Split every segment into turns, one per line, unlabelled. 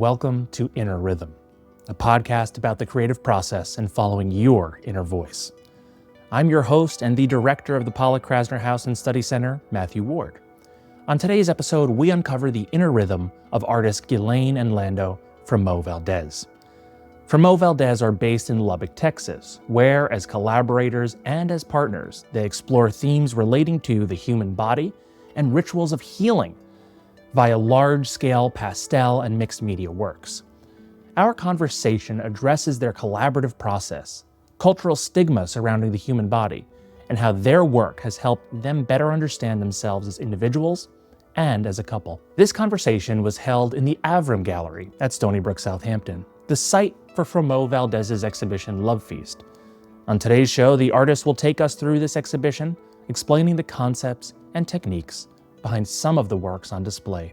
Welcome to Inner Rhythm, a podcast about the creative process and following your inner voice. I'm your host and the director of the Pollock-Krasner House and Study Center, Matthew Ward. On today's episode, we uncover the inner rhythm of artists Ghislaine and Lando Fremaux-Valdez. Fremaux-Valdez are based in Lubbock, Texas, where, as collaborators and as partners, they explore themes relating to the human body and rituals of healing via large-scale pastel and mixed media works. Our conversation addresses their collaborative process, cultural stigma surrounding the human body, and how their work has helped them better understand themselves as individuals and as a couple. This conversation was held in the Avram Gallery at Stony Brook, Southampton, the site for Fremaux-Valdez's exhibition Love Feast. On today's show, the artist will take us through this exhibition, explaining the concepts and techniques behind some of the works on display.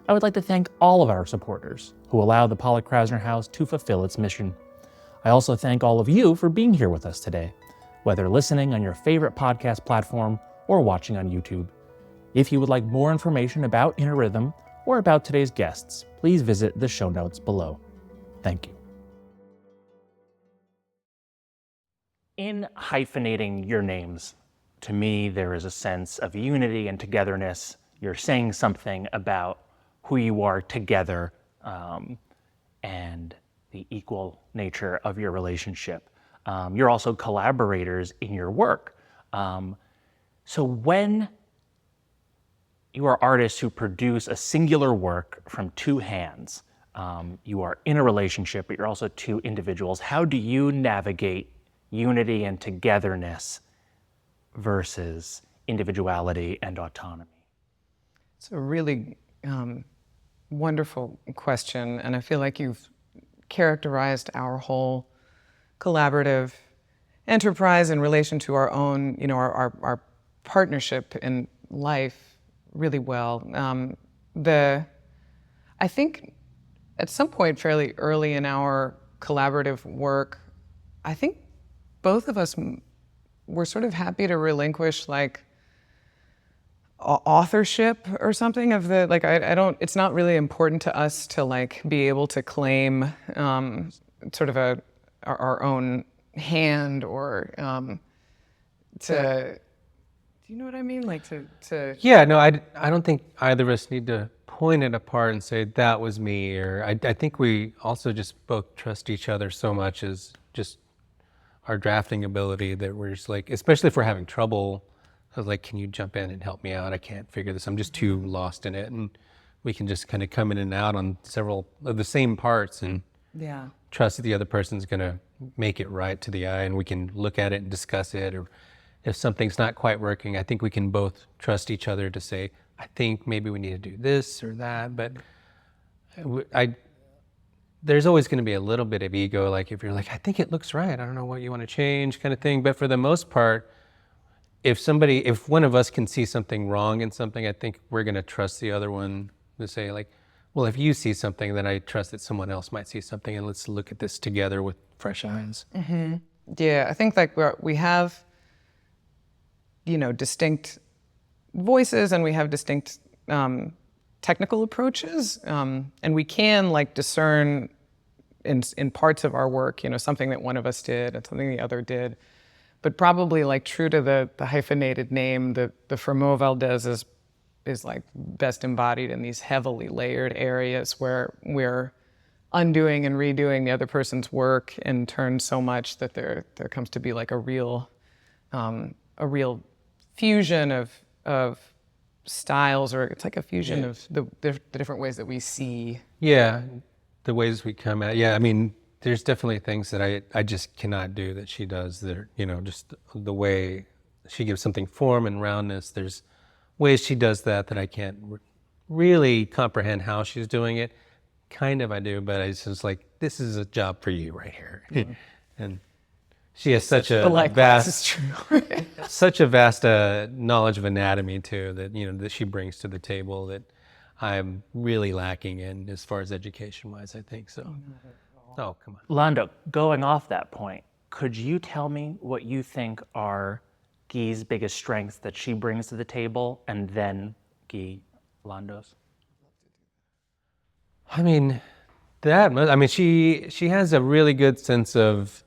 I would like to thank all of our supporters who allow the Pollock-Krasner House to fulfill its mission. I also thank all of you for being here with us today, whether listening on your favorite podcast platform or watching on YouTube. If you would like more information about Inner Rhythm or about today's guests, please visit the show notes below. Thank you. In hyphenating your names, to me, there is a sense of unity and togetherness. You're saying something about who you are together and the equal nature of your relationship. You're also collaborators in your work. So when you are artists who produce a singular work from two hands, you are in a relationship, but you're also two individuals. How do you navigate unity and togetherness versus individuality and autonomy?
It's a really wonderful question, and I feel like you've characterized our whole collaborative enterprise in relation to our own, our partnership in life really well. I think at some point fairly early in our collaborative work, I think both of us were sort of happy to relinquish like authorship or something of the, like, I don't, it's not really important to us to like be able to claim sort of our own hand or do you know what I mean? Like to
Yeah, no, I don't think either of us need to point it apart and say that was me, or I think we also just both trust each other so much as just our drafting ability that we're just like, especially if we're having trouble, I was like, can you jump in and help me out? I can't figure this. I'm just too lost in it. And we can just kind of come in and out on several of the same parts and trust that the other person's going to make it right to the eye, and we can look at it and discuss it. Or if something's not quite working, I think we can both trust each other to say, I think maybe we need to do this or that. But there's always going to be a little bit of ego, like if you're like, I think it looks right, I don't know what you want to change, kind of thing. But for the most part, if one of us can see something wrong in something, I think we're going to trust the other one to say like, well, if you see something, then I trust that someone else might see something, and let's look at this together with fresh eyes.
Mm-hmm. Yeah, I think like we have, distinct voices, and we have distinct technical approaches, and we can like discern in parts of our work, something that one of us did and something the other did. But probably like true to the hyphenated name, the Fremaux-Valdez is like best embodied in these heavily layered areas where we're undoing and redoing the other person's work in turn so much that there comes to be like a real fusion of styles, or it's like a fusion of the different ways that we see.
Yeah, the ways we come at. Yeah, I mean, there's definitely things that I just cannot do that she does. That just the way she gives something form and roundness. There's ways she does that I can't really comprehend how she's doing it. Kind of I do, but it's just like, this is a job for you right here. Mm-hmm. And she has such a vast, such a vast knowledge of anatomy too, that that she brings to the table that I'm really lacking in as far as education-wise, I think so. Oh, come on.
Lando, going off that point, could you tell me what you think are Guy's biggest strengths that she brings to the table, and then Guy Lando's?
I mean, I mean, she has a really good sense of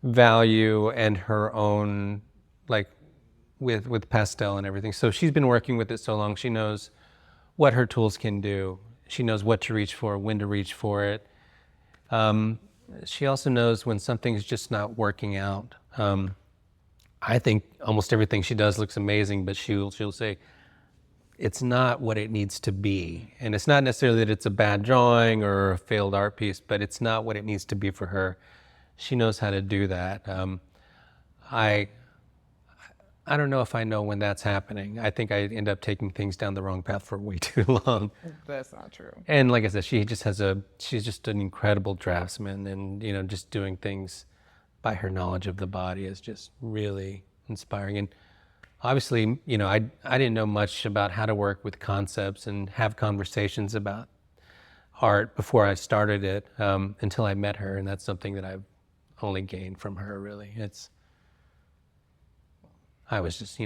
value and her own, like, with pastel and everything. So she's been working with it so long, she knows what her tools can do. She knows what to reach for, when to reach for it. She also knows when something's just not working out. I think almost everything she does looks amazing, but she'll say, it's not what it needs to be. And it's not necessarily that it's a bad drawing or a failed art piece, but it's not what it needs to be for her. She knows how to do that. I don't know if I know when that's happening. I think I end up taking things down the wrong path for way too long.
That's not true.
And like I said, she's just an incredible draftsman, and just doing things by her knowledge of the body is just really inspiring. And obviously, I didn't know much about how to work with concepts and have conversations about art before I started it, until I met her, and that's something that I've only gained from her, really. I was just,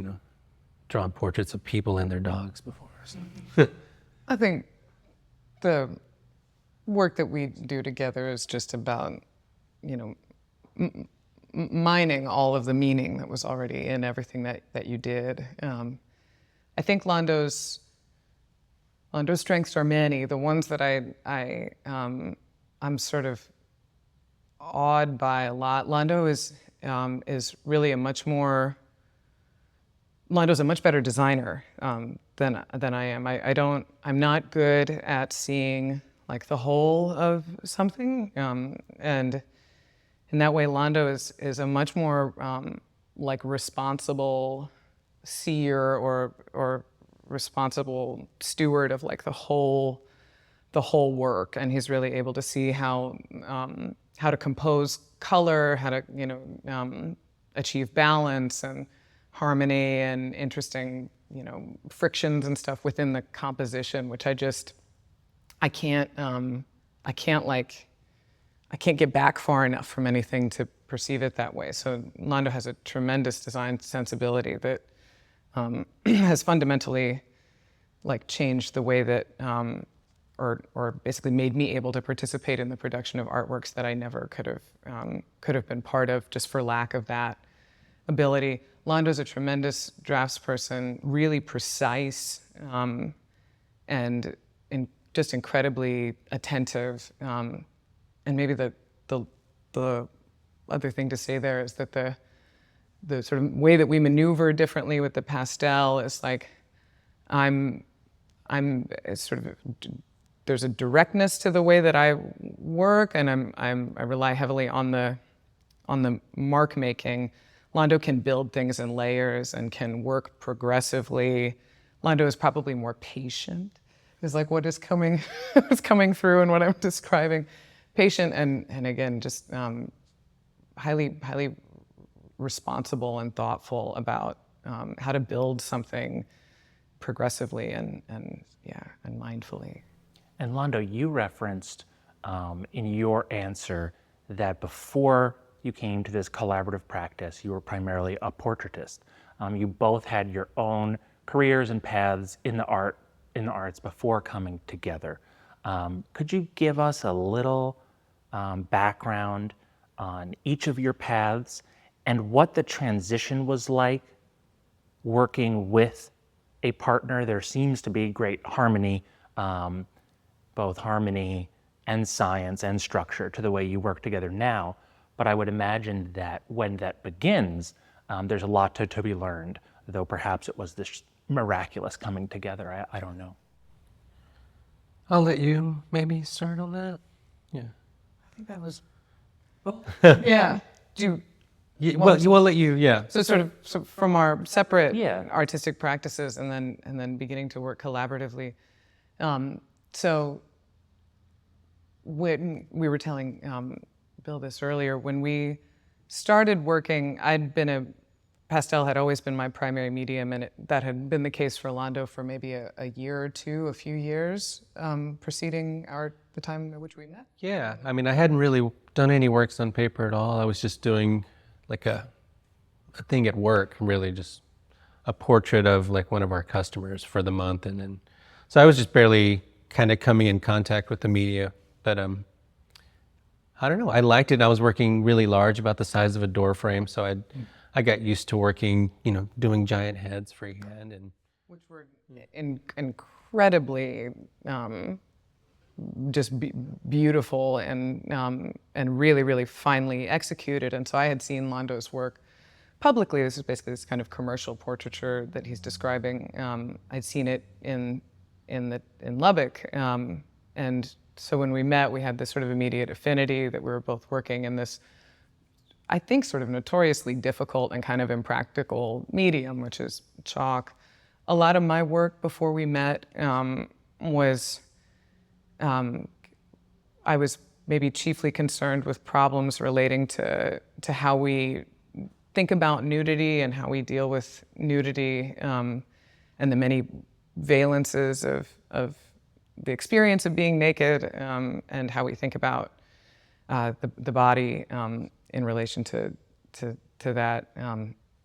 drawing portraits of people and their dogs before. So.
I think the work that we do together is just about, mining all of the meaning that was already in everything that you did. I think Lando's strengths are many. The ones that I'm sort of awed by a lot. Lando is really Lando's a much better designer than I am. I'm not good at seeing like the whole of something, and in that way, Lando is a much more like responsible seer or responsible steward of like the whole work, and he's really able to see how to compose color, how to achieve balance and harmony and interesting, frictions and stuff within the composition, which I can't get back far enough from anything to perceive it that way. So Lando has a tremendous design sensibility that has fundamentally like changed the way that, or basically made me able to participate in the production of artworks that I never could have been part of just for lack of that ability. Lando's a tremendous draftsperson, really precise, and just incredibly attentive. And maybe the other thing to say there is that the sort of way that we maneuver differently with the pastel is like it's sort of there's a directness to the way that I work, and I rely heavily on the mark making. Lando can build things in layers and can work progressively. Lando is probably more patient. Is like what is coming through and what I'm describing. Patient and again, just highly responsible and thoughtful about how to build something progressively and mindfully.
And Lando, you referenced in your answer that before you came to this collaborative practice, you were primarily a portraitist. You both had your own careers and paths in the arts before coming together. Could you give us a little background on each of your paths and what the transition was like working with a partner? There seems to be great harmony, both harmony and science and structure to the way you work together now. But I would imagine that when that begins, there's a lot to be learned, though perhaps it was this miraculous coming together. I don't know.
I'll let you maybe start on that. Yeah.
I think that was. Oh. Yeah.
We'll let you. Yeah.
So from our separate artistic practices, and then beginning to work collaboratively. So when we were telling Bill this earlier, when we started working, pastel had always been my primary medium, and that had been the case for Lando for maybe a year or two, a few years preceding the time at which we met.
Yeah, I mean, I hadn't really done any works on paper at all. I was just doing like a thing at work, really just a portrait of like one of our customers for the month, and then so I was just barely kind of coming in contact with the media, but I don't know. I liked it. I was working really large, about the size of a door frame, so I got used to working, doing giant heads freehand, and
which were incredibly just beautiful and really, really finely executed. And so I had seen Lando's work publicly. This is basically this kind of commercial portraiture that he's describing. I'd seen it in Lubbock, and so when we met, we had this sort of immediate affinity that we were both working in this, I think, sort of notoriously difficult and kind of impractical medium, which is chalk. A lot of my work before we met was, I was maybe chiefly concerned with problems relating to how we think about nudity and how we deal with nudity, and the many valences of the experience of being naked, and how we think about the body in relation to that.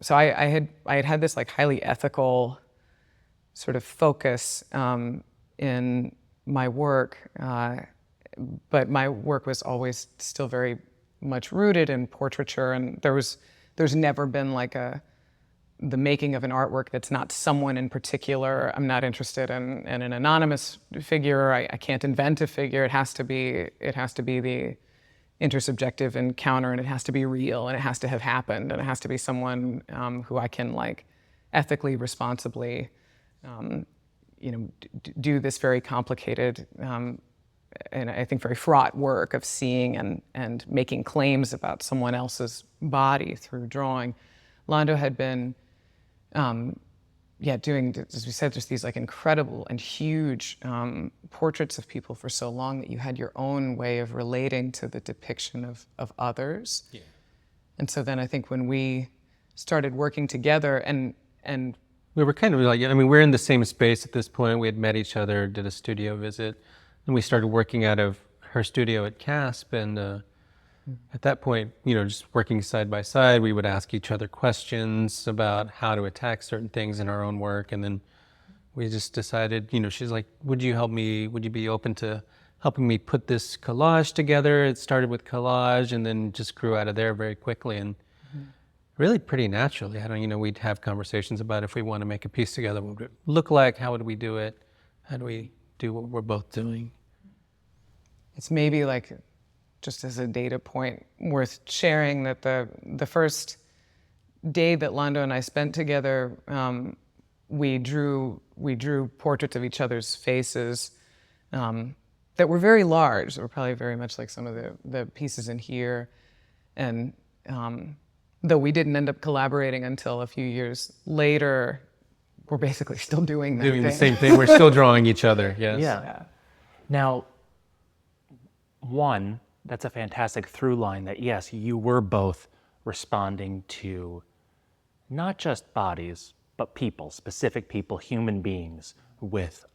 So I had this like highly ethical sort of focus in my work, but my work was always still very much rooted in portraiture, and there's never been like the making of an artwork that's not someone in particular. I'm not interested in an anonymous figure. I can't invent a figure. It has to be the intersubjective encounter, and it has to be real, and it has to have happened, and it has to be someone who I can like ethically, responsibly, do this very complicated and I think very fraught work of seeing and making claims about someone else's body through drawing. Lando had been, doing, as we said, just these like incredible and huge portraits of people for so long that you had your own way of relating to the depiction of others. Yeah. And so then I think when we started working together and
we were kind of like, we're in the same space at this point. We had met each other, did a studio visit, and we started working out of her studio at CASP. And at that point, just working side by side, we would ask each other questions about how to attack certain things in our own work. And then we just decided, she's like, would you be open to helping me put this collage together? It started with collage and then just grew out of there very quickly. And really pretty naturally. We'd have conversations about if we want to make a piece together, what would it look like? How would we do it? How do we do what we're both doing?
It's maybe like, just as a data point, worth sharing that the first day that Lando and I spent together, we drew portraits of each other's faces that were very large. They were probably very much like some of the pieces in here. And though we didn't end up collaborating until a few years later, we're basically still doing that
Doing the same thing. We're still drawing each other, yes.
Yeah. Now, one, that's a fantastic through line that, yes, you were both responding to not just bodies, but people, specific people, human beings, with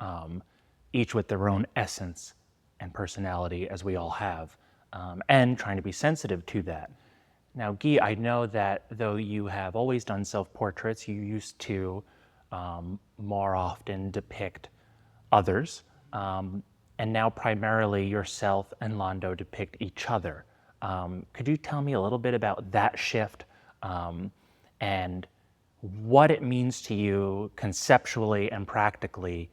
each with their own essence and personality, as we all have, and trying to be sensitive to that. Now, Guy, I know that though you have always done self-portraits, you used to more often depict others, and now primarily yourself and Lando depict each other. Could you tell me a little bit about that shift and what it means to you conceptually and practically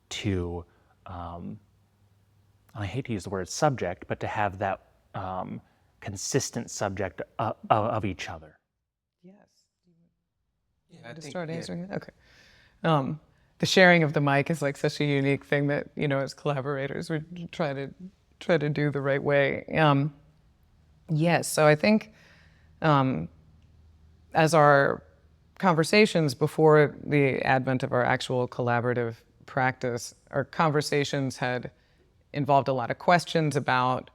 to, I hate to use the word subject, but to have that consistent subject of each other?
Yes. Yeah, to start answering it? Okay. The sharing of the mic is like such a unique thing that, as collaborators, we try to do the right way. Yes, so I think as our conversations before the advent of our actual collaborative practice, our conversations had involved a lot of questions about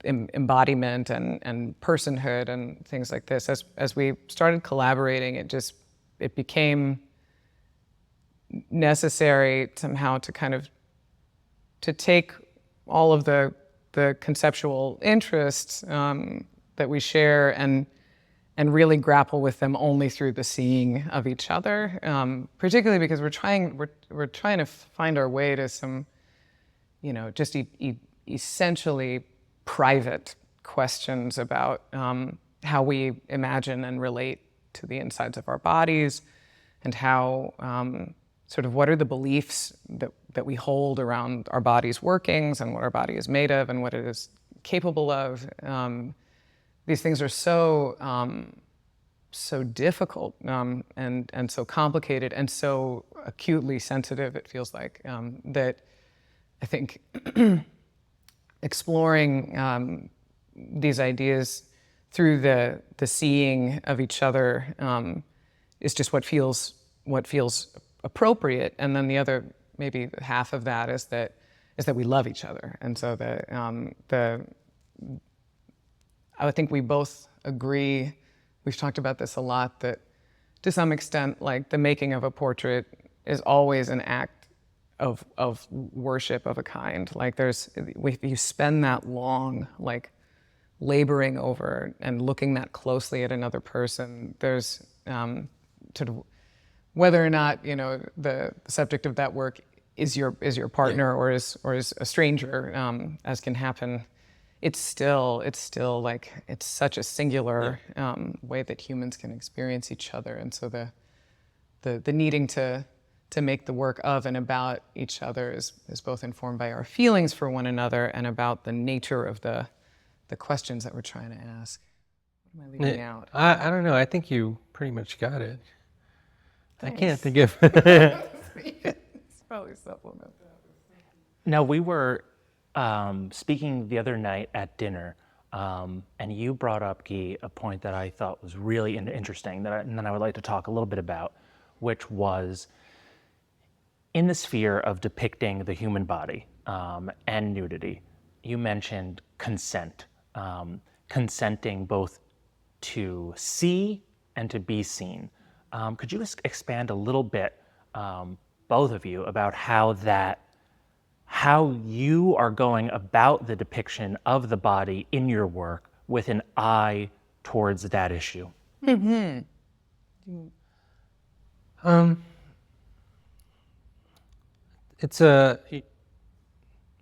embodiment and personhood and things like this. As we started collaborating, it became necessary somehow to kind of to take all of the conceptual interests that we share and really grapple with them only through the seeing of each other, particularly because we're trying to find our way to some, just essentially private questions about how we imagine and relate to the insides of our bodies, and how sort of what are the beliefs that we hold around our body's workings and what our body is made of and what it is capable of. These things are so difficult and so complicated and so acutely sensitive, it feels like, that I think exploring these ideas through the seeing of each other is just what feels appropriate. And then the other maybe half of that is that we love each other. And so I would think we both agree, we've talked about this a lot, that to some extent, like, the making of a portrait is always an act of worship of a kind. Like, you spend that long, like, laboring over and looking that closely at another person, there's sort of, whether or not, you know, the subject of that work is your partner, or is a stranger, as can happen, it's still like, it's such a singular way that humans can experience each other. And so the needing to make the work of and about each other is both informed by our feelings for one another and about the nature of the questions that we're trying to ask. What am I leaving out?
I don't know. I think you pretty much got it.
Thanks.
I can't think of.
It's probably supplement.
Now, we were speaking the other night at dinner, and you brought up, Guy, a point that I thought was really interesting, and then I would like to talk a little bit about, which was in the sphere of depicting the human body and nudity. You mentioned consent, consenting both to see and to be seen. Could you expand a little bit, both of you, about how you are going about the depiction of the body in your work with an eye towards that issue?
Mm-hmm.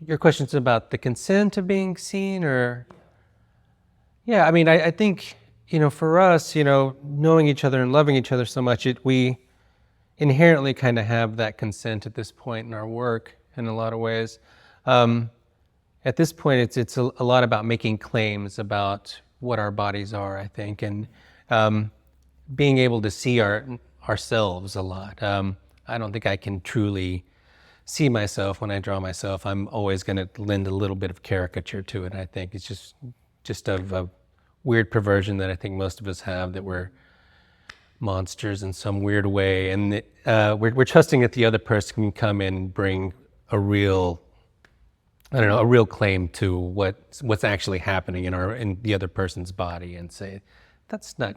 Your question's about the consent of being seen, or? Yeah, I mean, I think, you know, for us, you know, knowing each other and loving each other so much, we inherently kind of have that consent at this point in our work in a lot of ways. At this point, it's a lot about making claims about what our bodies are, I think, and being able to see ourselves a lot. I don't think I can truly see myself when I draw myself. I'm always going to lend a little bit of caricature to it. I think it's just a weird perversion that I think most of us have, that we're monsters in some weird way, and we're trusting that the other person can come in and bring a real claim to what's actually happening in the other person's body, and say, that's not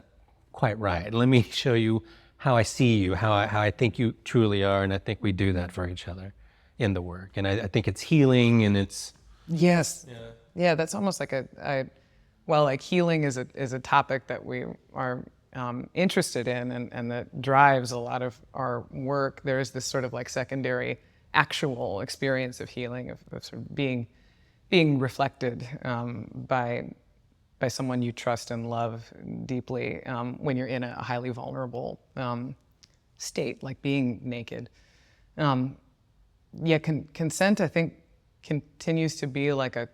quite right. Let me show you how I see you, how I think you truly are, and I think we do that for each other in the work, and I think it's healing, and it's
yes, yeah, that's almost like like healing is a topic that we are interested in and that drives a lot of our work. There is this sort of like secondary actual experience of healing, of sort of being reflected by someone you trust and love deeply when you're in a highly vulnerable state, like being naked. Consent, I think, continues to be like a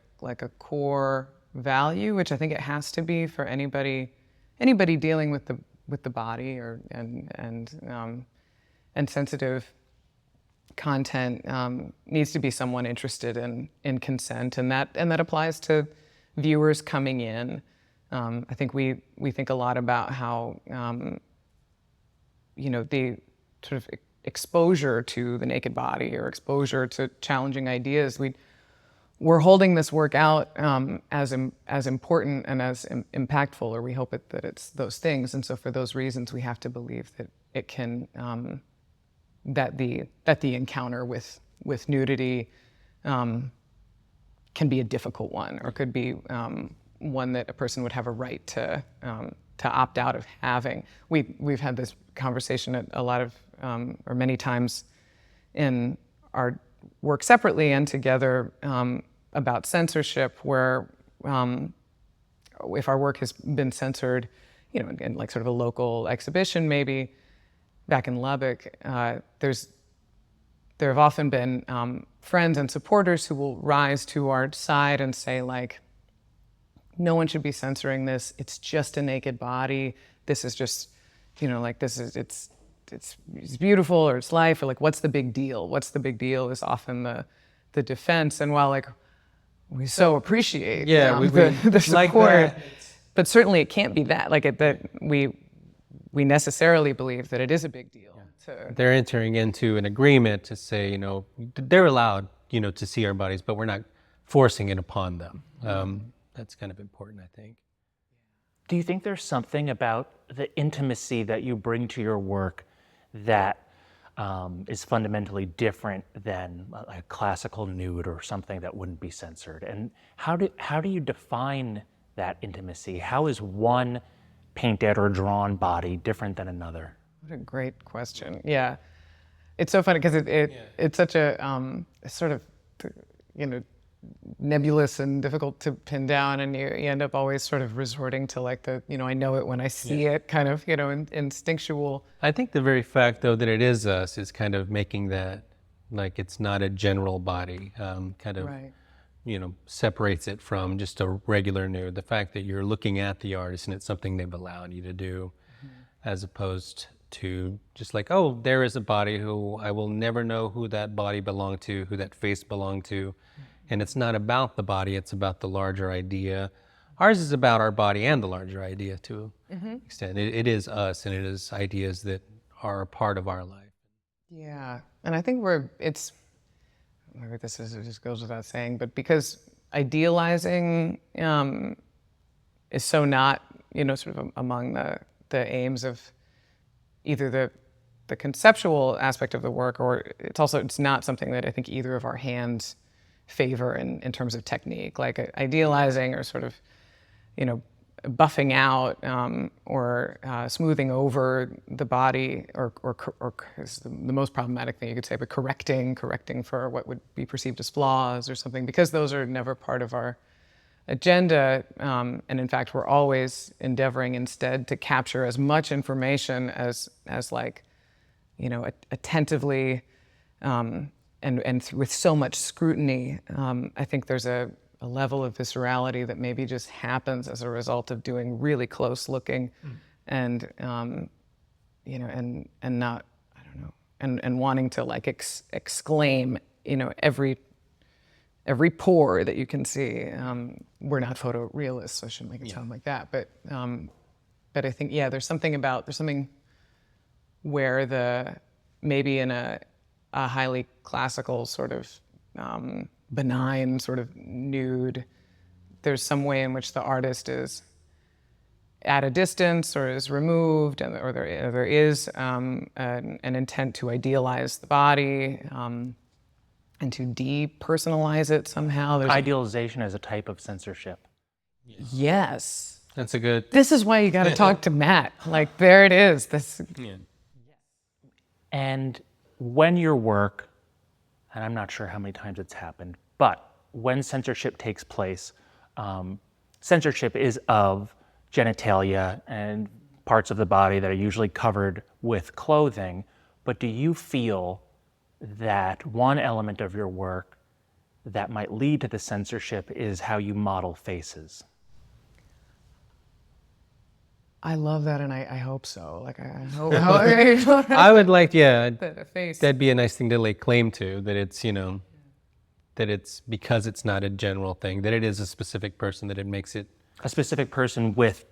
core value, which I think it has to be for anybody dealing with the body and sensitive content. Needs to be someone interested in consent, and that applies to viewers coming in. I think we think a lot about how the sort of exposure to the naked body or exposure to challenging ideas. We're holding this work out as important and as impactful, or we hope that it's those things. And so for those reasons, we have to believe that it can, that the encounter with nudity can be a difficult one, or could be one that a person would have a right to opt out of having. We've had this conversation at a lot of, or many times in our work separately and together, about censorship, where if our work has been censored, in like sort of a local exhibition maybe, back in Lubbock, there have often been friends and supporters who will rise to our side and say, like, no one should be censoring this. It's just a naked body. This is just, it's beautiful, or it's life, or like, what's the big deal? What's the big deal is often the defense. And while, like, we so appreciate the support,
like
but certainly it can't be that. Like, that we necessarily believe that it is a big deal.
They're entering into an agreement to say, they're allowed, to see our bodies, but we're not forcing it upon them. That's kind of important, I think.
Do you think there's something about the intimacy that you bring to your work that is fundamentally different than a classical nude or something that wouldn't be censored? And how do you define that intimacy? How is one painted or drawn body different than another?
What a great question. Yeah. It's so funny because it's such a sort of, nebulous and difficult to pin down, and you end up always sort of resorting to like the, I know it when I see it kind of, instinctual.
I think the very fact, though, that it is us is kind of making that, like, it's not a general body, kind of,
Right.
Separates it from just a regular nude. The fact that you're looking at the artist and it's something they've allowed you to do, as opposed to just like, oh, there is a body who I will never know who that body belonged to, who that face belonged to. And it's not about the body, it's about the larger idea. Ours is about our body and the larger idea to an extent. It is us, and it is ideas that are a part of our life.
Yeah, and I think maybe it just goes without saying, but because idealizing is so not, sort of among the aims of either the conceptual aspect of the work, or it's not something that I think either of our hands favor in terms of technique. Like idealizing or sort of, buffing out or smoothing over the body, or is the most problematic thing you could say, but correcting for what would be perceived as flaws or something, because those are never part of our agenda. And in fact, we're always endeavoring instead to capture as much information as like, attentively, and with so much scrutiny. I think there's a level of viscerality that maybe just happens as a result of doing really close looking, and and not, I don't know, and wanting to like exclaim, every pore that you can see. We're not photorealists, so I shouldn't make it sound like that. But I think, there's something where maybe in a highly classical sort of benign sort of nude, there's some way in which the artist is at a distance or is removed, or there is an intent to idealize the body and to depersonalize it somehow.
Idealization as a type of censorship.
Yes.
That's a good...
This is why you got to talk to Matt. Like, there it is.
And when your work, and I'm not sure how many times it's happened, but when censorship takes place, censorship is of genitalia and parts of the body that are usually covered with clothing, but do you feel that one element of your work that might lead to the censorship is how you model faces?
I love that, and I hope so. Like, I hope.
I would like,
The face.
that'd be a nice thing to lay claim to, that it's, that it's because it's not a general thing, that it is a specific person, that it makes it...
A specific person with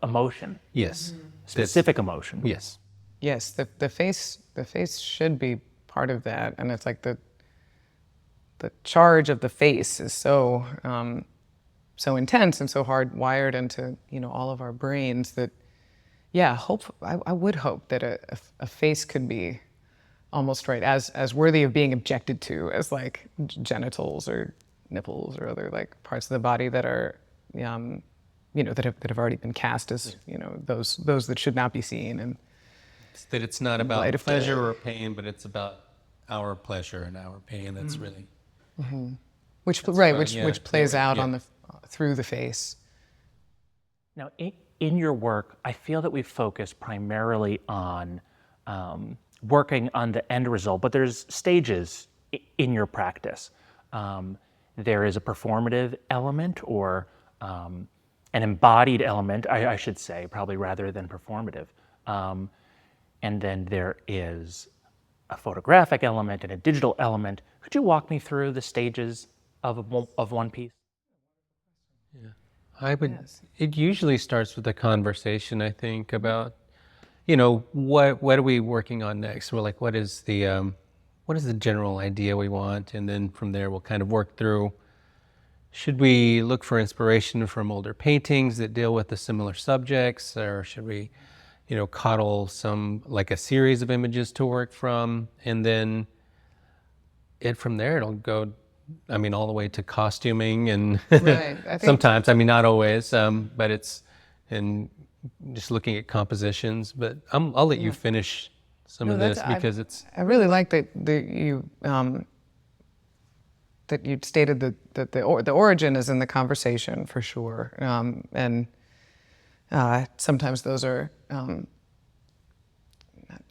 emotion.
Yes.
Specific emotion.
Yes.
Yes, the face should be part of that, and it's like the charge of the face is so intense and so hardwired into all of our brains that, I would hope that a face could be almost as worthy of being objected to as like genitals or nipples or other like parts of the body that are that have already been cast as those that should not be seen. And
that it's not about pleasure or pain, but it's about our pleasure and our pain. That's really
which plays out on through the face.
Now, in your work, I feel that we focus primarily on working on the end result, but there's stages in your practice. There is a performative element, or an embodied element, I should say, probably rather than performative. And then there is a photographic element and a digital element. Could you walk me through the stages of one piece?
Yeah, I would.
Yes.
It usually starts with a conversation, I think, about, what are we working on next? We're like, what is the general idea we want, and then from there we'll kind of work through. Should we look for inspiration from older paintings that deal with the similar subjects, or should we, coddle like a series of images to work from, and then from there it'll go, all the way to costuming and
Right. I think
sometimes, not always, but and just looking at compositions. But I'll let you finish some of this, because it's.
I really like that you stated that the origin is in the conversation, for sure, and sometimes those are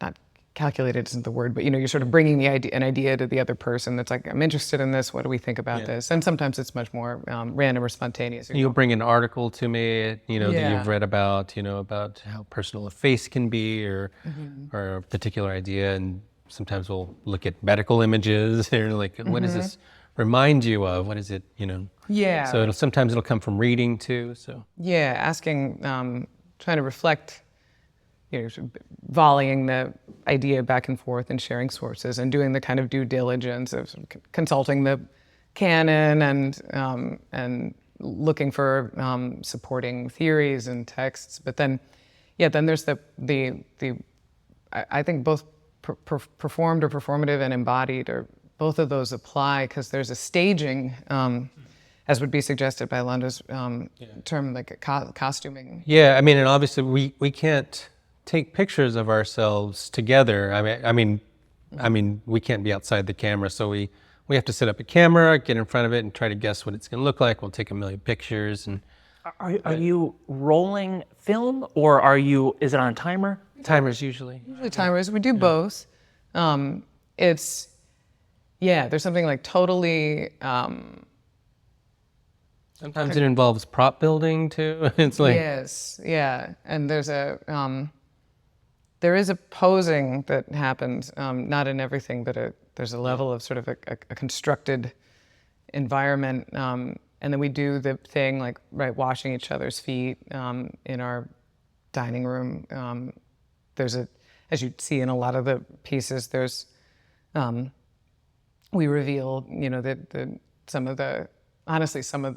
not calculated isn't the word, but you're sort of bringing an idea to the other person that's like, I'm interested in this, what do we think about this? And sometimes it's much more random or spontaneous.
You'll bring an article to me, that you've read about, about how personal a face can be, or a particular idea, and sometimes we'll look at medical images, or like, what does this remind you of? What is it,
Yeah.
So sometimes it'll come from reading too, so.
Yeah, asking, trying to reflect, volleying the idea back and forth and sharing sources and doing the kind of due diligence of consulting the canon and looking for supporting theories and texts. But then there's I think both performed or performative and embodied, or both of those apply, because there's a staging, as would be suggested by Lando's term, like costuming.
Yeah, and obviously we can't take pictures of ourselves together. We can't be outside the camera, so we have to set up a camera, get in front of it, and try to guess what it's going to look like. We'll take a million pictures. And
are you rolling film, or is it on a timer?
Timers usually.
Usually timers. We do both. There's something like totally.
Sometimes it involves prop building too. It's like.
Yes, yeah, and there is a posing that happens, not in everything, but there's a level of sort of a constructed environment, and then we do the thing like washing each other's feet in our dining room. There's as you see in a lot of the pieces, there's we reveal some of the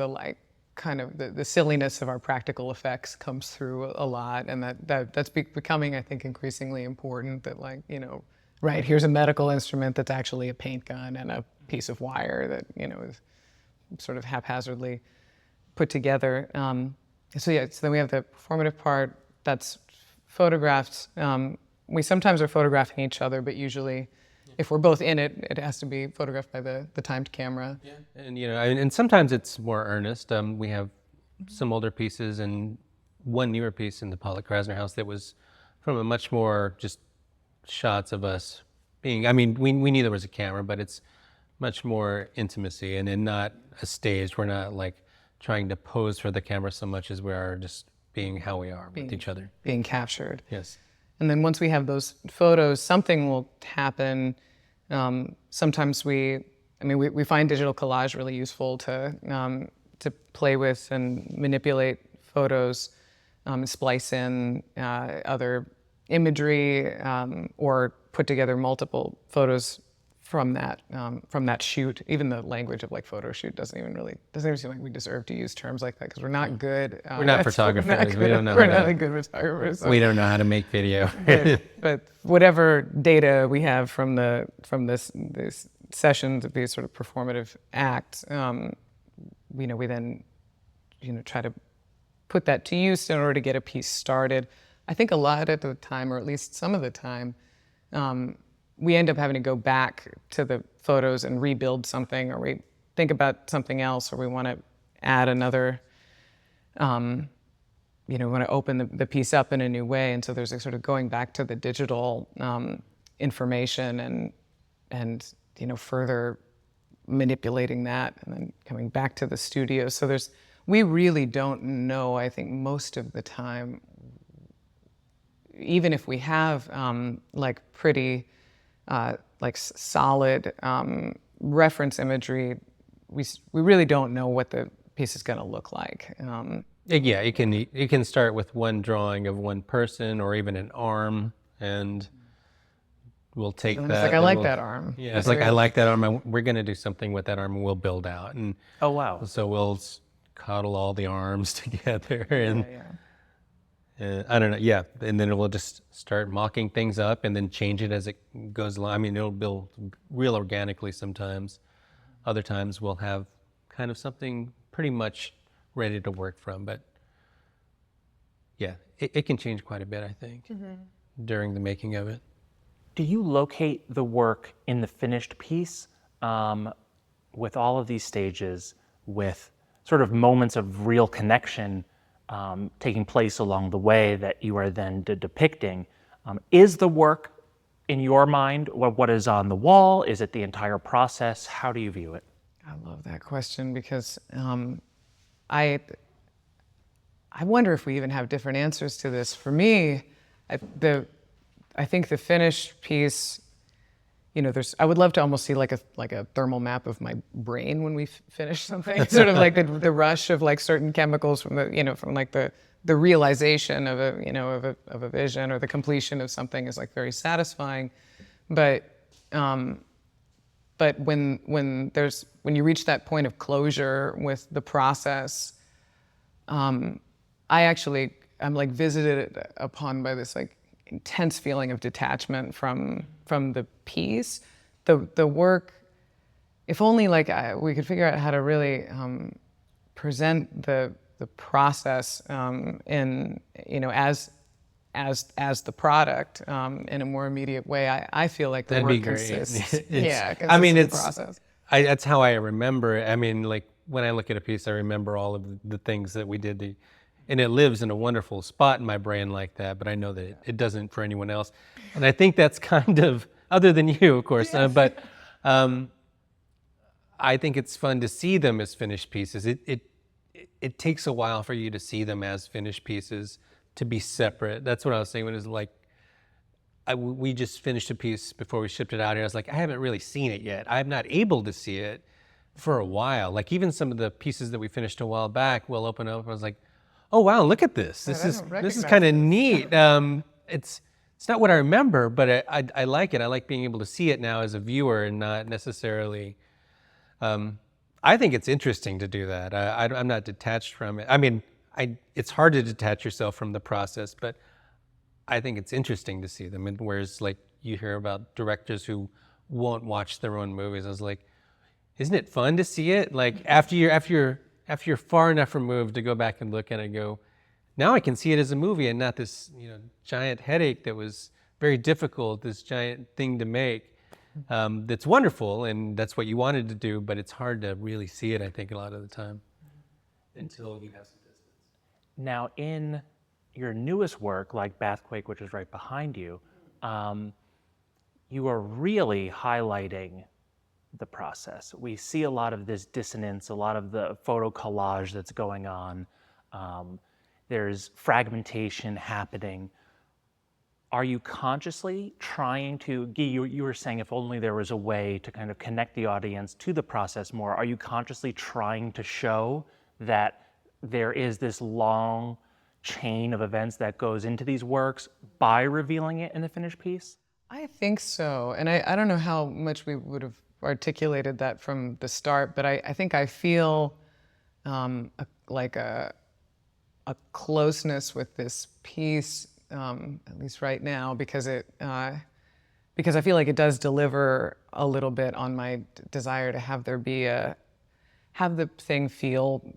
like kind of the silliness of our practical effects comes through a lot, and that's becoming, I think, increasingly important, that here's a medical instrument that's actually a paint gun and a piece of wire that is sort of haphazardly put together. So then we have the performative part that's photographed. We sometimes are photographing each other, but usually if we're both in it, it has to be photographed by the timed camera.
Yeah, and and sometimes it's more earnest. We have some older pieces and one newer piece in the Pollock-Krasner House that was from a much more just shots of us being. We knew there was a camera, but it's much more intimacy, and not a stage. We're not like trying to pose for the camera so much as we are just being how we are with each other.
Being captured.
Yes.
And then once we have those photos, something will happen. Sometimes we find digital collage really useful to play with and manipulate photos, splice in other imagery, or put together multiple photos from that shoot. Even the language of photo shoot doesn't even seem like we deserve to use terms like that, because we're not good.
We're not photographers. We don't know.
We're not good photographers. So.
We don't know how to make video.
but whatever data we have from these sessions of these sort of performative acts, we then try to put that to use in order to get a piece started. I think a lot of the time, or at least some of the time, we end up having to go back to the photos and rebuild something, or we think about something else, or we want to add another you know, we want to open the piece up in a new way. And so there's a sort of going back to the digital information and you know, further manipulating that and then coming back to the studio. So we really don't know, I think, most of the time, even if we have like pretty like solid reference imagery, we really don't know what the piece is going to look like.
Yeah, you can start with one drawing of one person or even an arm, and we'll take
And
that.
it's like, I like that arm.
Yeah, it's like, I like that arm. We're going to do something with that arm, and we'll build out. And
Oh, wow.
so we'll cuddle all the arms together, and I don't know. Yeah, and then we'll just start mocking things up, and then change it as it goes along. I mean, it'll build real organically sometimes. Other times we'll have kind of something pretty much ready to work from. But yeah, it can change quite a bit, I think, during the making of it.
Do you locate the work in the finished piece with all of these stages, with sort of moments of real connection taking place along the way that you are then depicting? Is the work, in your mind, what is on the wall? Is it the entire process? How do you view it?
I love that question because I wonder if we even have different answers to this. For me, I think the finished piece, you know, I would love to almost see like a thermal map of my brain when we finish something, sort of like the rush of like certain chemicals from from like the realization of a vision, or the completion of something is like very satisfying. But when you reach that point of closure with the process, I'm like visited upon by this like intense feeling of detachment from the piece. The work, if only like we could figure out how to really present the process in, you know, as the product in a more immediate way, I feel like the
That'd
work
be great.
consists.
I mean,
of the process.
That's how I remember it. I mean, like when I look at a piece, I remember all of the things that we did. And it lives in a wonderful spot in my brain like that, but I know that it doesn't for anyone else. And I think that's kind of, other than you, of course, but I think it's fun to see them as finished pieces. It takes a while for you to see them as finished pieces, to be separate. That's what I was saying when it was like, we just finished a piece before we shipped it out here. I was like, I haven't really seen it yet. I'm not able to see it for a while. Like even some of the pieces that we finished a while back, we'll open up, I was like, oh this. This is kind of neat. It's not what I remember, but I like it. I like being able to see it now as a viewer and not necessarily. I think it's interesting to do that. I'm not detached from it. I mean, it's hard to detach yourself from the process, but I think it's interesting to see them. And whereas like you hear about directors who won't watch their own movies, I was like, isn't it fun to see it? Like after you're far enough removed to go back and look at it and go, now I can see it as a movie and not this, giant headache that was very difficult, this giant thing to make. That's wonderful, and that's what you wanted to do, but it's hard to really see it, I think, a lot of the time until you have some distance.
Now, in your newest work, like Bathquake, which is right behind you, you are really highlighting the process. We see a lot of this dissonance, a lot of the photo collage that's going on. There's fragmentation happening. Are you consciously trying to, you were saying if only there was a way to kind of connect the audience to the process more, are you consciously trying to show that there is this long chain of events that goes into these works by revealing it in the finished piece?
I think so. And I don't know how much we would have articulated that from the start, but I think I feel like a closeness with this piece, at least right now, because I feel like it does deliver a little bit on my desire to have have the thing feel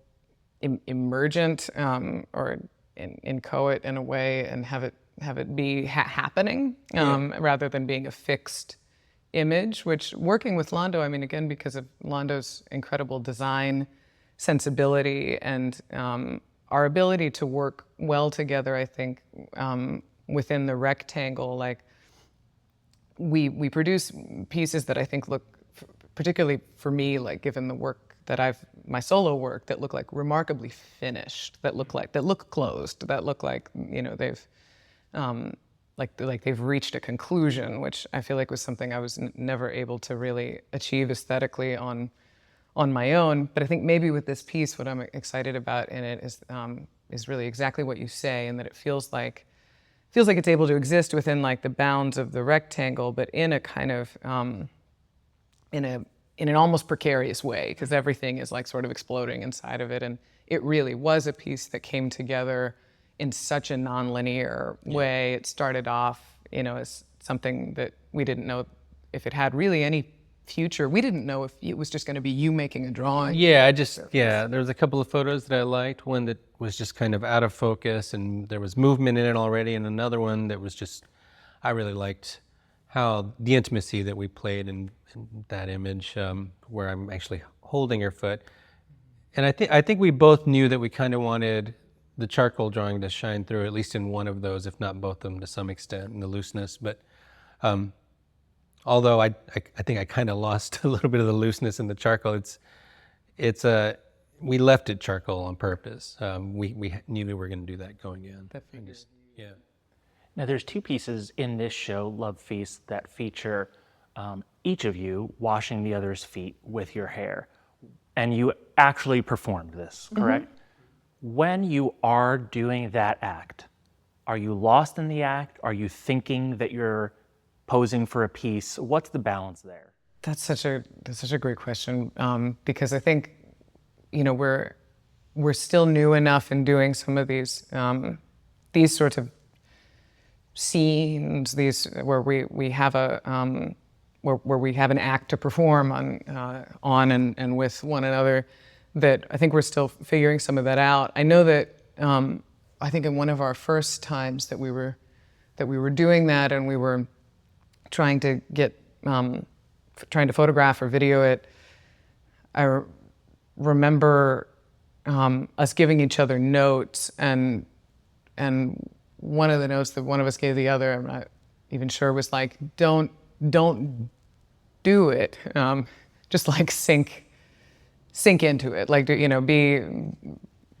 emergent or inchoate in a way, and have it be happening rather than being a fixed image. Which, working with Lando, I mean, again, because of Lando's incredible design sensibility and our ability to work well together, I think, within the rectangle, like we produce pieces that I think look, particularly for me, like given the work that my solo work, that look like remarkably finished, that look closed, that look like, they've, like they've reached a conclusion, which I feel like was something I was never able to really achieve aesthetically on my own. But I think maybe with this piece, what I'm excited about in it is really exactly what you say, and that it feels like it's able to exist within like the bounds of the rectangle, but in a kind of in an almost precarious way, because everything is like sort of exploding inside of it. And it really was a piece that came together in such a nonlinear way. It started off, as something that we didn't know if it had really any future. We didn't know if it was just going to be you making a drawing.
Yeah, there was a couple of photos that I liked. One that was just kind of out of focus and there was movement in it already, and another one that was just, I really liked how the intimacy that we played in that image, where I'm actually holding her foot. And I think we both knew that we kind of wanted the charcoal drawing to shine through, at least in one of those, if not both of them to some extent, in the looseness. But although I think I kind of lost a little bit of the looseness in the charcoal, we left it charcoal on purpose. We knew we were going to do that going in. Yeah.
Now, there's two pieces in this show, Love Feast, that feature each of you washing the other's feet with your hair. And you actually performed this, correct? Mm-hmm. When you are doing that act, are you lost in the act? Are you thinking that you're posing for a piece? What's the balance there?
That's such a great question, because I think, we're still new enough in doing some of these sorts of scenes, where we have where we have an act to perform on and with one another, that I think we're still figuring some of that out. I know that I think in one of our first times that we were doing that, and we were trying to photograph or video it, I remember us giving each other notes, and one of the notes that one of us gave the other, I'm not even sure, was like, don't do it, just like sink into it, like, be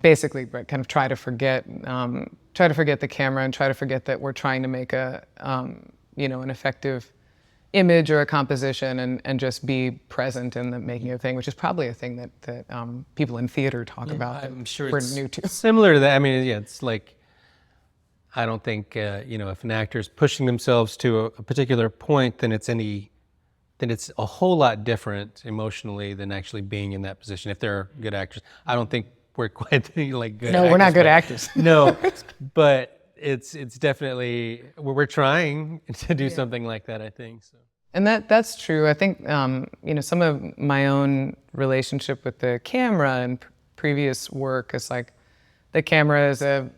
basically kind of try to forget the camera and try to forget that we're trying to make an effective image or a composition, and just be present in the making of a thing, which is probably a thing that people in theater talk about.
I'm sure
we're
it's
new to.
Similar to that. I mean, yeah, it's like, I don't think, if an actor's pushing themselves to a particular point, then it's a whole lot different emotionally than actually being in that position. If they're good actors, I don't think we're quite like good.
No,
actors,
we're not good actors.
No, but it's definitely, we're trying to do something like that, I think. So.
And that's true. I think some of my own relationship with the camera and previous work is like, the camera is a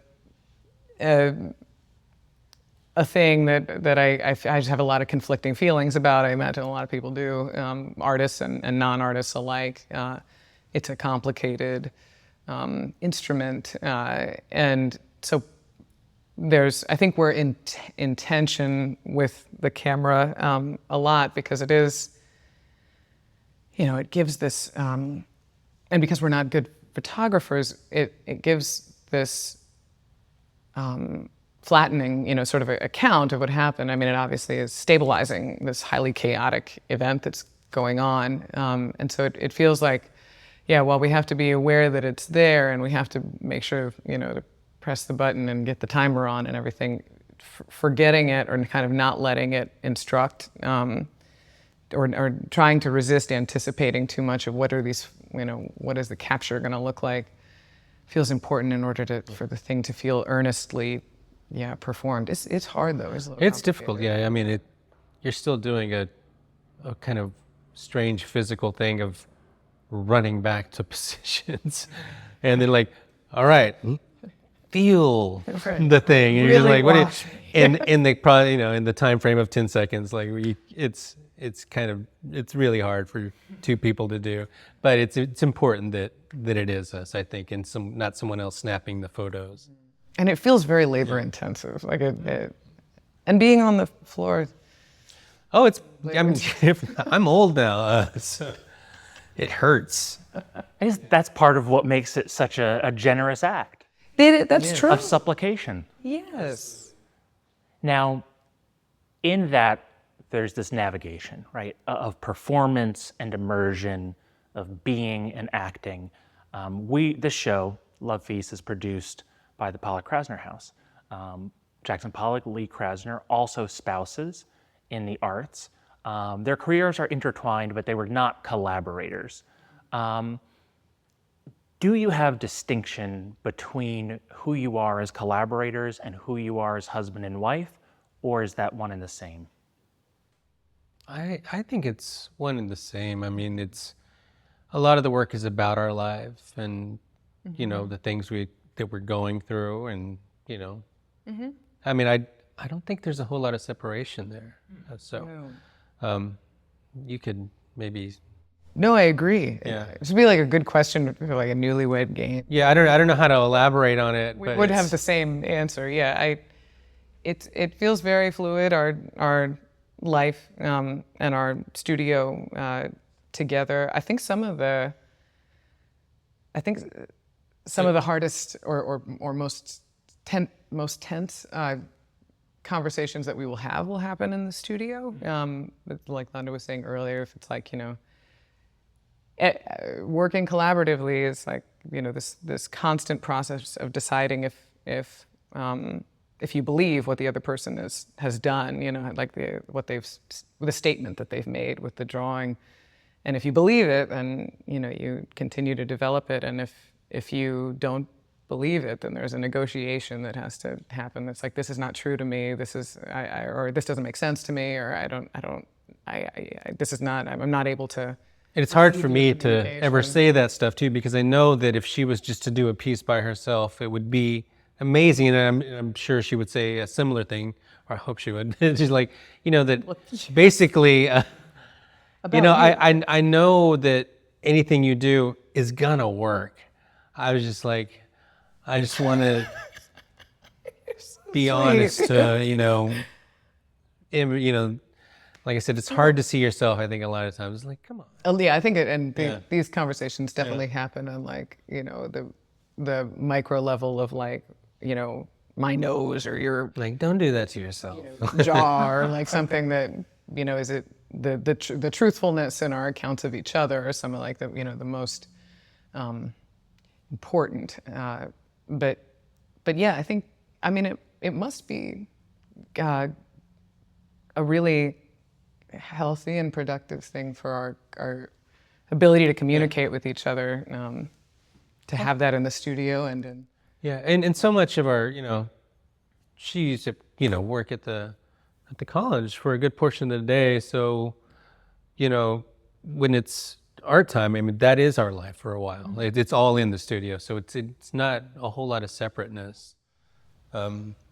thing that I just have a lot of conflicting feelings about. I imagine a lot of people do, artists and non-artists alike. It's a complicated instrument, and so I think we're in tension with the camera a lot, because it is, it gives this, and because we're not good photographers, it gives this flattening, sort of account of what happened. I mean, it obviously is stabilizing this highly chaotic event that's going on, and so it feels like, well, we have to be aware that it's there, and we have to make sure, to press the button and get the timer on and everything, forgetting it or kind of not letting it instruct, or trying to resist anticipating too much of what are these, what is the capture going to look like, feels important in order for the thing to feel earnestly, performed. It's hard though.
It's difficult. Yeah, I mean, you're still doing a kind of strange physical thing of running back to positions, and then like, all right, feel
Right.
the thing. And you're just
Really
like,
watch.
in the probably, in the time frame of 10 seconds, like it's really hard for two people to do, but it's important that it is us, I think, and not someone else snapping the photos.
And it feels very labor intensive, like and being on the floor.
Oh, I'm old now, so it hurts.
I guess that's part of what makes it such a generous act
That's true.
of supplication.
Yes.
Now, in that, there's this navigation, right, of performance and immersion, of being and acting. This show, Love Feast, is produced by the Pollock-Krasner House. Jackson Pollock, Lee Krasner, also spouses in the arts. Their careers are intertwined, but they were not collaborators. Do you have distinction between who you are as collaborators and who you are as husband and wife, or is that one and the same?
I think it's one and the same. I mean, a lot of the work is about our lives and, the things that we're going through, and, I mean, I don't think there's a whole lot of separation there. So, you could maybe.
No, I agree.
Yeah.
It should be like a good question for like a newlywed game.
Yeah, I don't know how to elaborate on it.
We
but
would have the same answer. Yeah, it feels very fluid. Our life and our studio together. I think some of the hardest or most tense conversations that we will happen in the studio. But like Lando was saying earlier, if it's like working collaboratively is like this constant process of deciding if you believe what the other person has done, like the statement that they've made with the drawing, and if you believe it, then you continue to develop it, and if you don't believe it, then there's a negotiation that has to happen. It's like, this is not true to me. This is or this doesn't make sense to me, or I'm not able to.
And it's hard for me to ever say that stuff too, because I know that if she was just to do a piece by herself, it would be amazing, and I'm sure she would say a similar thing, or I hope she would. She's like, that basically, I know that anything you do is gonna work. I was just like, I just want to be honest, like I said, it's hard to see yourself, I think, a lot of times. It's like, come on.
Oh, yeah, I think these conversations definitely happen on like, the micro level of like, my nose or your
like, don't do that to yourself.
Jaw, or like something that, is it the truthfulness in our accounts of each other, or something like the most important. But yeah, I think, it must be a really healthy and productive thing for our ability to communicate with each other, to have that in the studio and
and so much of our, she used to, work at the college for a good portion of the day. So, when it's art time, that is our life for a while. It's all in the studio, so it's not a whole lot of separateness.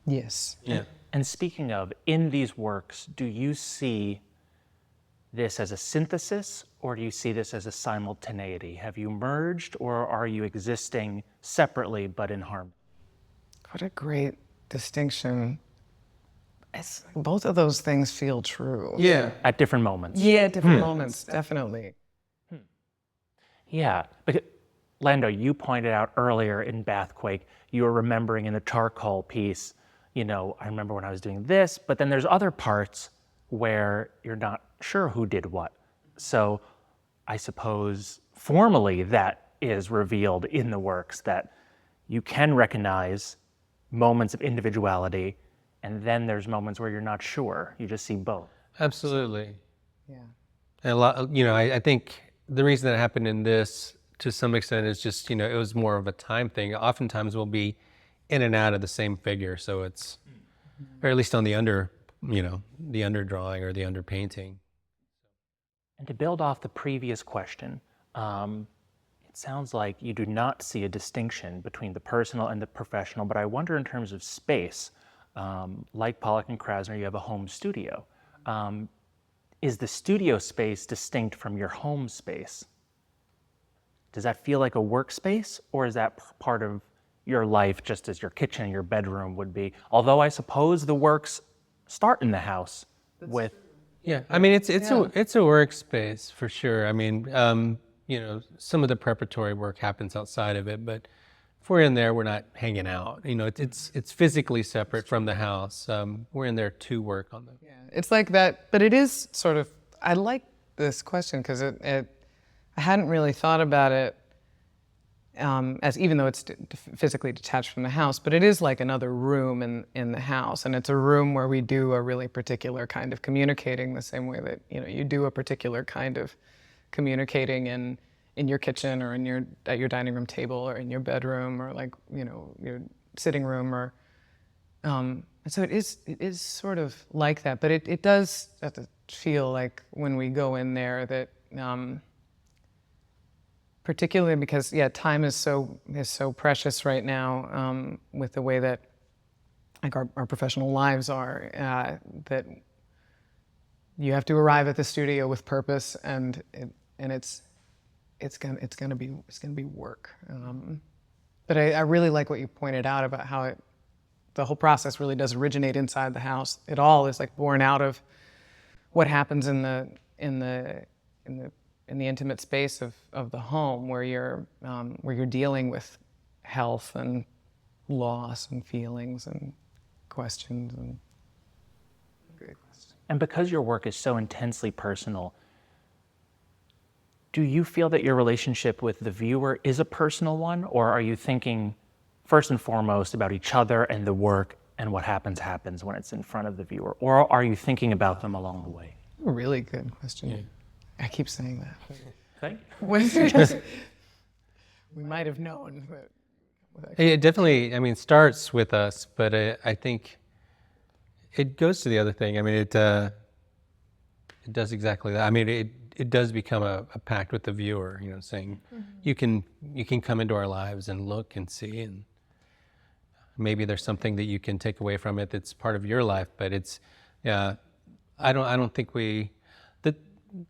Yes.
Yeah.
And speaking of, in these works, do you see this as a synthesis, or do you see this as a simultaneity? Have you merged, or are you existing separately but in harmony?
What a great distinction. Both of those things feel true.
Yeah.
At different moments?
Yeah, different moments, definitely.
Yeah. Because, Lando, you pointed out earlier in Bathquake, you were remembering in the charcoal piece, I remember when I was doing this, but then there's other parts where you're not sure who did what. So I suppose formally that is revealed in the works, that you can recognize moments of individuality, and then there's moments where you're not sure. You just see both.
Absolutely.
Yeah.
And a lot, I think the reason that happened in this, to some extent, is just, it was more of a time thing. Oftentimes we'll be in and out of the same figure, so it's, or at least on the the underdrawing or the underpainting.
And to build off the previous question, It sounds like you do not see a distinction between the personal and the professional, but I wonder in terms of space, like Pollock and Krasner, you have a home studio. Is the studio space distinct from your home space? Does that feel like a workspace, or is that part of your life just as your kitchen and your bedroom would be? Although I suppose the works start in the house with...
Yeah, I mean, it's a workspace for sure. I mean, some of the preparatory work happens outside of it, but if we're in there, we're not hanging out. It's physically separate from the house. We're in there to work on them.
Yeah, it's like that, but it is sort of, I like this question because I hadn't really thought about it as, even though it's physically detached from the house, but it is like another room in the house, and it's a room where we do a really particular kind of communicating, the same way that you do a particular kind of communicating in your kitchen or at your dining room table or in your bedroom or like your sitting room or and so it is sort of like that, but it does have to feel like when we go in there that particularly because time is so precious right now with the way that like our professional lives are, that you have to arrive at the studio with purpose, and it's gonna be work. But I really like what you pointed out about how the whole process really does originate inside the house. It all is like born out of what happens in the intimate space of the home, where you're dealing with health and loss and feelings and questions and great questions.
And because your work is so intensely personal, do you feel that your relationship with the viewer is a personal one, or are you thinking first and foremost about each other and the work, and what happens when it's in front of the viewer? Or are you thinking about them along the way?
Really good question. Yeah. I keep saying that.
Thank you.
We might have known. But
It definitely, starts with us, but I think it goes to the other thing. It does exactly that. It does become a pact with the viewer, saying you can come into our lives and look and see, and maybe there's something that you can take away from it that's part of your life. But it's, I don't think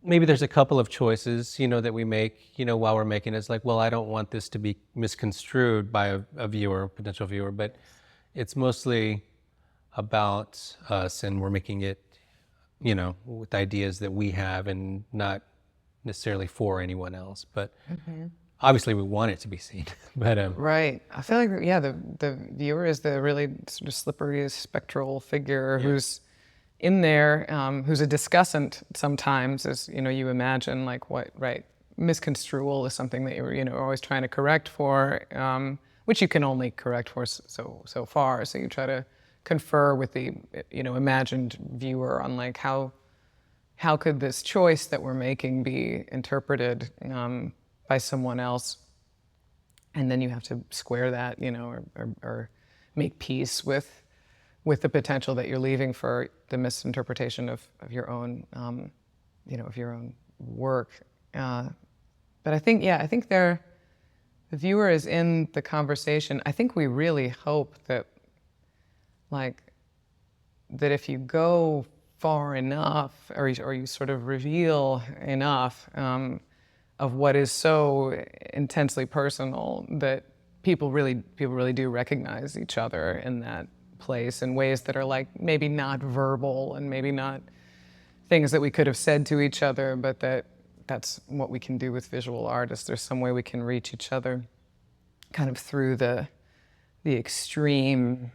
maybe there's a couple of choices, that we make, while we're making it. It's like, well, I don't want this to be misconstrued by a viewer, potential viewer, but it's mostly about us, and we're making it, with ideas that we have and not necessarily for anyone else. But obviously we want it to be seen. But
right. I feel like, the viewer is the really sort of slippery spectral figure who's in there, who's a discussant sometimes, as you imagine, like misconstrual is something that you're always trying to correct for, which you can only correct for so far. So you try to confer with the imagined viewer on like how could this choice that we're making be interpreted by someone else, and then you have to square that, or make peace with the potential that you're leaving for the misinterpretation of your own, of your own work. But I think the viewer is in the conversation. I think we really hope that, that if you go far enough, or you sort of reveal enough of what is so intensely personal, that people really do recognize each other in that place in ways that are like maybe not verbal and maybe not things that we could have said to each other, but that's what we can do with visual artists. There's some way we can reach each other kind of through the extreme,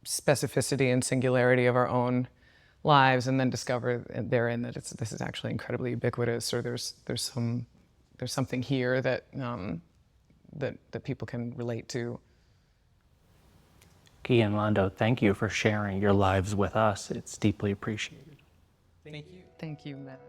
specificity and singularity of our own lives, and then discover therein that this is actually incredibly ubiquitous, or there's something here that that people can relate to.
Ghislaine and Lando, thank you for sharing your lives with us. It's deeply appreciated.
Thank you. Thank you, Matt.